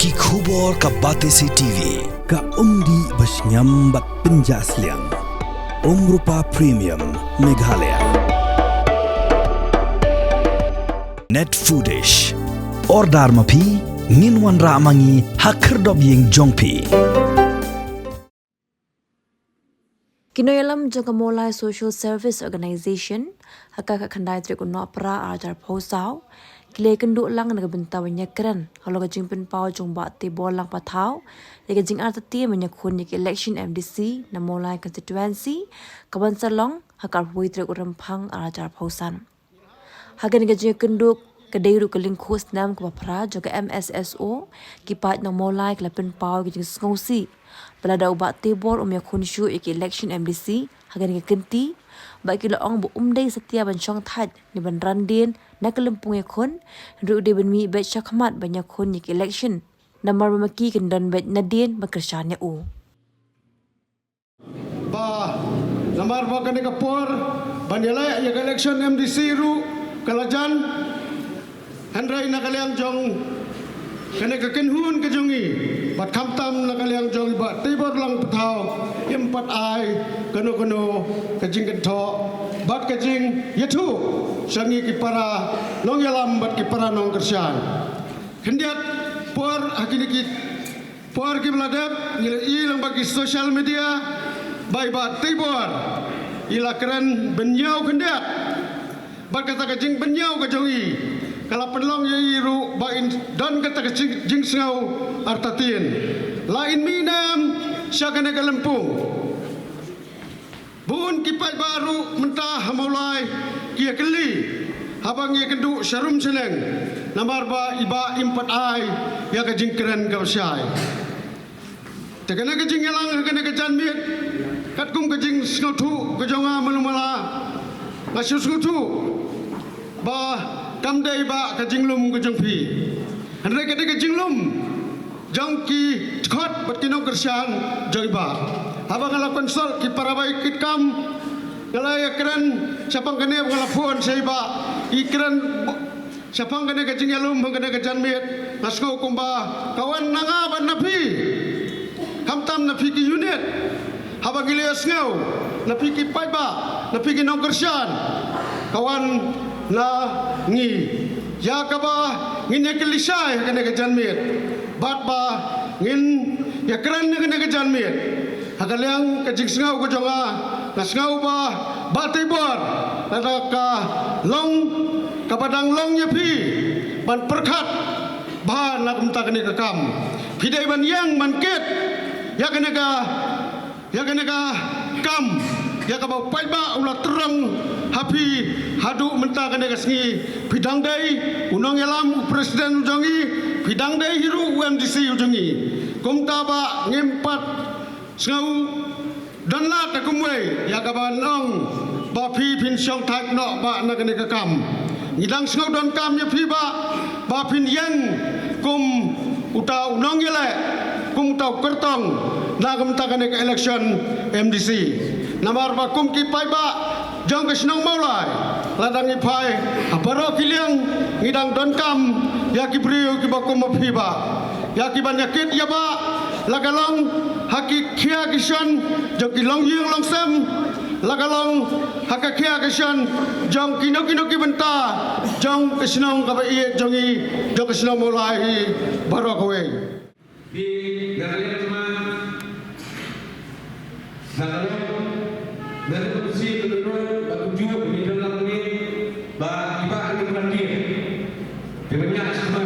Ki khubor ka Batesi TV. Ka umdi basnyambat penjaslian. Rupa Premium Meghalaya. Net Foodish. Ordar mapi minwan ramangi hakerdob ying jongpi. Kinoyalam Jagamolai Social Service Organization haka khandai tri kuno pra ajar phosau kile kenduk lang nagabenta banyak keren kalau kajing pen pau jong ba ti bolang pathau ya kajing artati banyak khun yak election MDC namolai constituency kaban salong haka hui tri urempang ajar phosan hagan kajing kenduk kadairu keling khus nam ka pra joga MSSO kipat namolai klapen pau kajing sngosi Belada ubat tibor umya kunshu iki election MDC hagan ke kenti bagi laong bu umdai setia bancong thad ni ban randin na kelempung yakun ru de ben mi bet shakmat banyak kun iki election namar bamaki kendan bet nadin bakersanya u ba namar ba kan kapor bandelay ya election MDC ru kalajan handrai na kaliang jong kene kekenhun kejongi bat kamtam na kaliang jong ba tibor lang patau empat ai keno kejing kento bat kejing yetu sangi ki para nong yalam bat ki para nong kersian kendiat por hakini ki por ki meladap ilang bagi social media bai bat tibor ila keren benyau kendiat bat kata kejing benyau kejongi kalau penlong ye iru bain dan kata jing sengau artatin lain minam syakane kalempung bun kipai baru mentah mulai kia keli habang ye kenduk syarum seneng namar ba iba impat ai ya ka jingkeren kau syai tekana ka jing elang kana ka jan mit kat kum ka jing sengau thu ka jonga melumala ngasus tu ba kamdai ba ka jinglum ka jongpi handai ka jinglum jongki khot bat kinong kersian joiba habang ala konsol ki parabai kitkam galaya keren sapang kene ngalapun seiba ikren sapang kene ka jingalum kene ka janmit nasgo kumba kawan nanga ban napi kamtam napi ki unit habang ilias ngau napi ki paiba napi ki nong kersian kawan na ngi ya kaba ngin ya kelisai kena ke janmit bat ba ngin ya keren kena ke janmit hakaliang ke jingsngau ko jonga nasngau ba batibor ada ka long ka padang long ya pi ban perkat ba na kumta kena ke kam pidai ban yang ban ket ya kena ka kam ya ka ba pai ba ulah terang hapi hadu mentah kena kasngi bidang dai unang yalam presiden ujongi bidang dai hiru UMDC ujongi kumta ba ngempat sengau dan la takumwe ya kaban ong ba phi phin song thak no ba na kena kam ngidang sengau don kam ya phi ba phin yang kum uta unang yele kum tau kertong na kumta kena election MDC namar ba kum ki pai ba jong ke senang maulai ladang ipai aparo kiliang ngidang donkam ya ki brio ki bakum mapiba ya ki banyakit ya ba lagalong haki khia kisan jong ki long yeng long sem lagalong haka khia kisan jong kino ki benta jong ke senang ka ba iye jongi jong ke senang maulai baro kowe di galian teman lagalong dari posisi menurut tujuh di dalam ini bagi bahan dengan dia banyak sama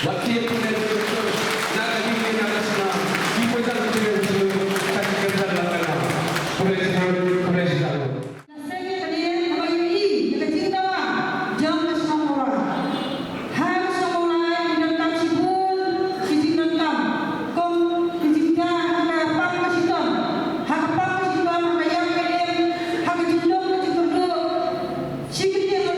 waktu yang kita lakukan nak jadi nak sama kita jangan terus tak kerja dalam presiden Sikit dia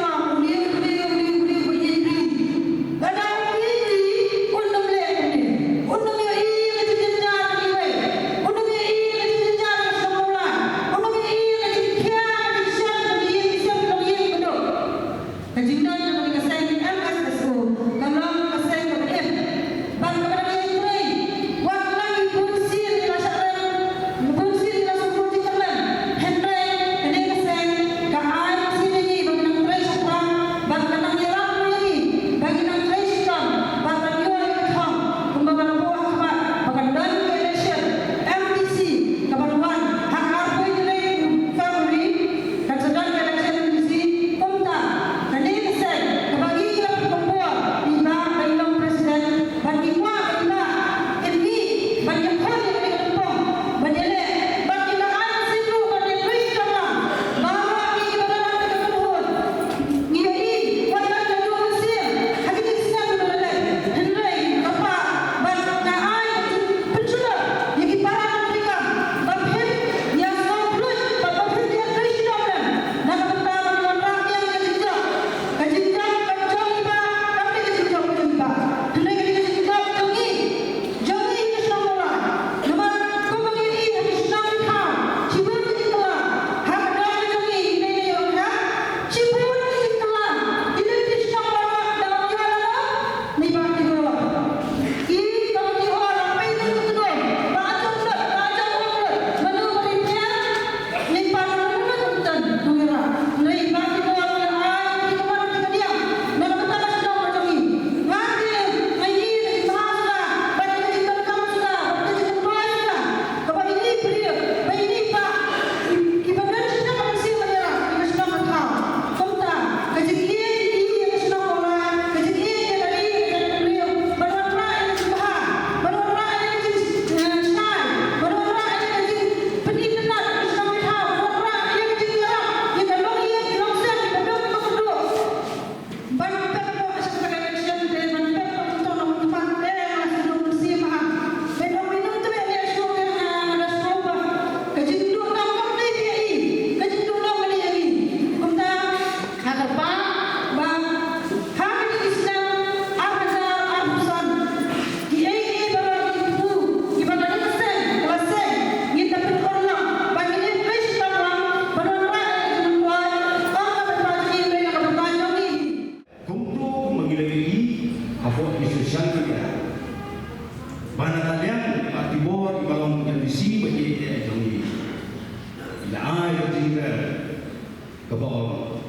kebawa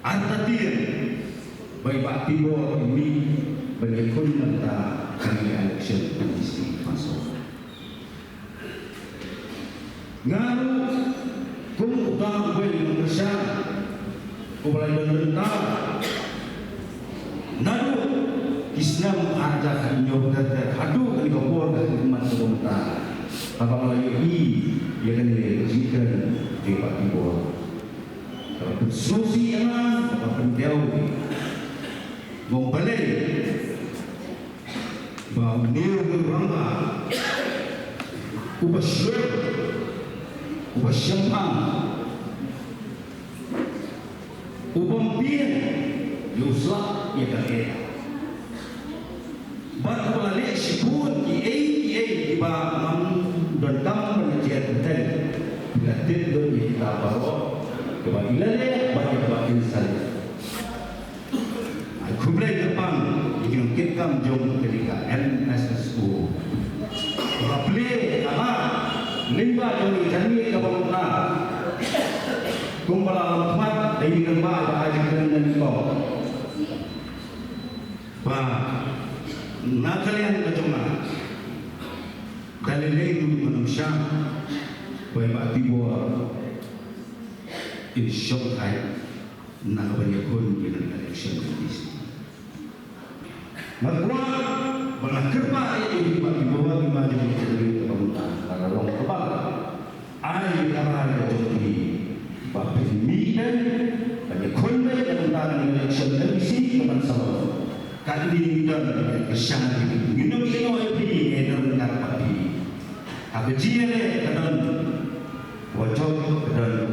antatir baik Pak Timur ini berikut tentang kami election komisi masuk ngaruh kung utang gue Indonesia kumulai pemerintah naruh Islam ada kanyo dan hadu kali kapur dari umat pemerintah apa lagi ia kan dijadikan di Pak Timur kalau bersusi yang apa penjauh membalik bahawa dia berangka ubah syurga ubah syampang ubah biar yuslah ia kata baru balik syukur ki ba dan kamu menjadi betul bila tidur kita bawa kebagilannya bagi insan aku boleh depan yang kita jom ketika NSSU boleh apa limba jom jami kebawa kumpul alamat dari lemah ajaran dan kau nakalian kecuma dalilai manusia baik Pak Timur insyaallah nak berikut dengan election ini maka bala kerpa ini Pak Timur maju jadi pemerintah kalau orang kebal ai karena jadi Pak Pemimpin banyak konten tentang election ini teman sama kali dan kesan minum ini edan dapat di apa jiale dan wajib dan